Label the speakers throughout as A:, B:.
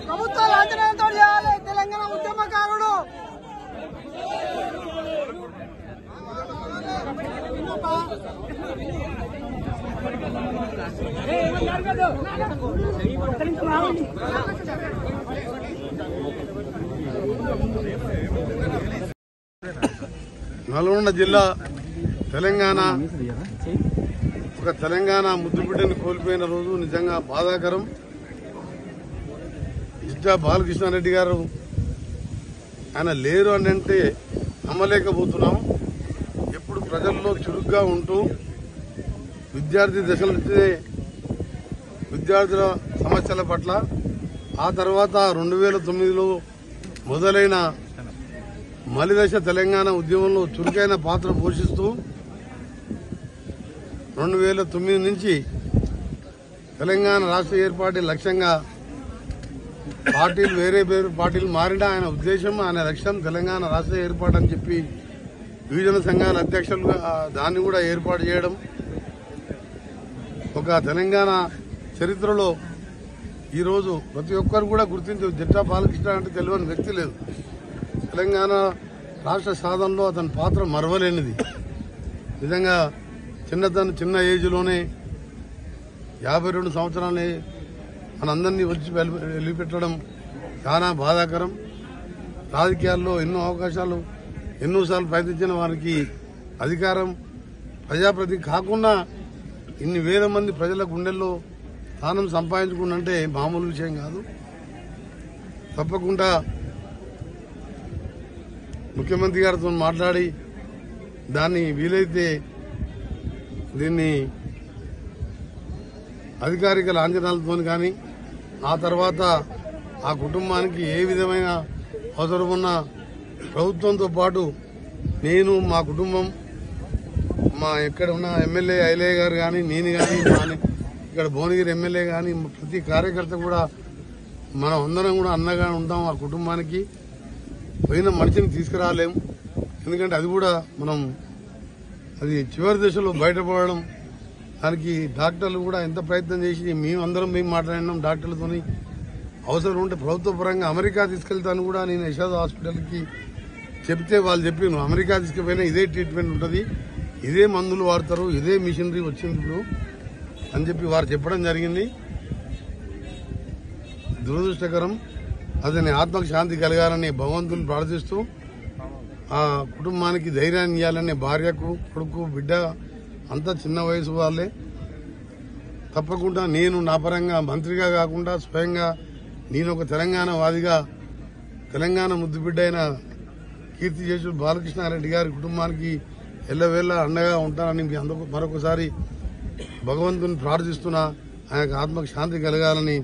A: ప్రభుత్వ లాంఛనంతో చేయాలి తెలంగాణ ఉద్యమకారుడు.
B: నల్గొండ జిల్లా తెలంగాణ తెలంగాణ ముద్దుబిడ్డను కోల్పోయిన రోజు నిజంగా బాధాకరం. జిట్టా బాలకృష్ణారెడ్డి గారు ఆయన లేరు అని అంటే నమ్మలేకపోతున్నాం. ఎప్పుడు ప్రజల్లో చురుగ్గా ఉంటూ విద్యార్థి దశల నుంచే విద్యార్థుల సమస్యల పట్ల, ఆ తర్వాత 2009లో మొదలైన మలిదశ తెలంగాణ ఉద్యమంలో చురుకైన పాత్ర పోషిస్తూ 2009 నుంచి తెలంగాణ రాష్ట్ర ఏర్పాటు లక్ష్యంగా పార్టీలు వేరే పార్టీలు మారినా ఆయన ఉద్దేశం, ఆయన లక్ష్యం తెలంగాణ రాష్ట్ర ఏర్పాటు అని చెప్పి యువజన సంఘాల అధ్యక్షులుగా దాన్ని కూడా ఏర్పాటు చేయడం. ఒక తెలంగాణ చరిత్రలో ఈరోజు ప్రతి ఒక్కరు కూడా గుర్తించే జిట్టా బాలకృష్ణ అంటే తెలియని వ్యక్తి లేదు. తెలంగాణ రాష్ట్ర సాధనలో అతని పాత్ర మరవలేనిది. నిజంగా చిన్న ఏజ్లోనే 52 సంవత్సరాలే మనందరినీ వచ్చి వెళ్ళిపెట్టడం చాలా బాధాకరం. రాజకీయాల్లో ఎన్నో అవకాశాలు ఎన్నోసార్లు ప్రయత్నించిన వారికి అధికారం ప్రజాప్రతి కాకుండా ఇన్ని వేల మంది ప్రజల గుండెల్లో స్థానం సంపాదించుకుంటే మామూలు విషయం కాదు. తప్పకుండా ముఖ్యమంత్రి గారితో మాట్లాడి దాన్ని వీలైతే దీన్ని అధికారిక లాంఛనాలతో కానీ, ఆ తర్వాత ఆ కుటుంబానికి ఏ విధమైన అవసరం ఉన్నా ప్రభుత్వంతో పాటు నేను, మా కుటుంబం, మా ఎక్కడ ఉన్న ఎమ్మెల్యే ఐలయ్య గారు కానీ, నేను కానీ, ఇక్కడ భువనగిరి ఎమ్మెల్యే కానీ, ప్రతి కార్యకర్త కూడా మనం అందరం కూడా అన్నగా ఉంటాం. ఆ కుటుంబానికి పోయిన మనిషిని తీసుకురాలేం. ఎందుకంటే అది కూడా మనం అది చివరి దశలో బయటపడడం, దానికి డాక్టర్లు కూడా ఎంత ప్రయత్నం చేసి మేమందరం మాట్లాడినాం డాక్టర్లతోని. అవసరం ఉంటే ప్రభుత్వ పరంగా అమెరికా తీసుకెళ్తాను కూడా నేను యశోద హాస్పిటల్కి చెప్తే వాళ్ళు చెప్పి నువ్వు అమెరికా తీసుకుపోయినా ఇదే ట్రీట్మెంట్ ఉంటుంది, ఇదే మందులు వాడతారు, ఇదే మిషనరీ వచ్చింది ఇప్పుడు అని చెప్పి వారు చెప్పడం జరిగింది. దురదృష్టకరం. అతని ఆత్మకు శాంతి కలగాలని భగవంతుని ప్రార్థిస్తూ ఆ కుటుంబానికి ధైర్యాన్ని ఇవ్వాలని భార్యకు, కొడుకు, బిడ్డ అంతా చిన్న వయసు వాళ్ళే. తప్పకుండా నేను నా పరంగా మంత్రిగా కాకుండా స్వయంగా నేను ఒక తెలంగాణ వాదిగా తెలంగాణ ముద్దుబిడ్డ అయిన కీర్తిశేషుడు బాలకృష్ణారెడ్డి గారి కుటుంబానికి ఎల్లవేళ అండగా ఉంటానని మీ అందరూ మరొకసారి భగవంతుని ప్రార్థిస్తున్నా. ఆయనకు ఆత్మకు శాంతి కలగాలని,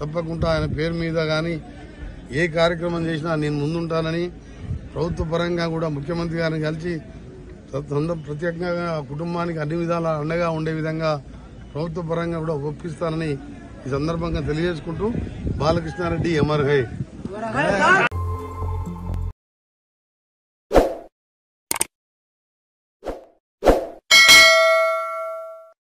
B: తప్పకుండా ఆయన పేరు మీద కానీ ఏ కార్యక్రమం చేసినా నేను ముందుంటానని ప్రభుత్వ పరంగా కూడా ముఖ్యమంత్రి గారిని కలిసి ప్రత్యేకంగా కుటుంబానికి అన్ని విధాల అండగా ఉండే విధంగా ప్రభుత్వ పరంగా కూడా ఒప్పిస్తానని ఈ సందర్భంగా తెలియజేసుకుంటూ బాలకృష్ణారెడ్డి అమర్ హై.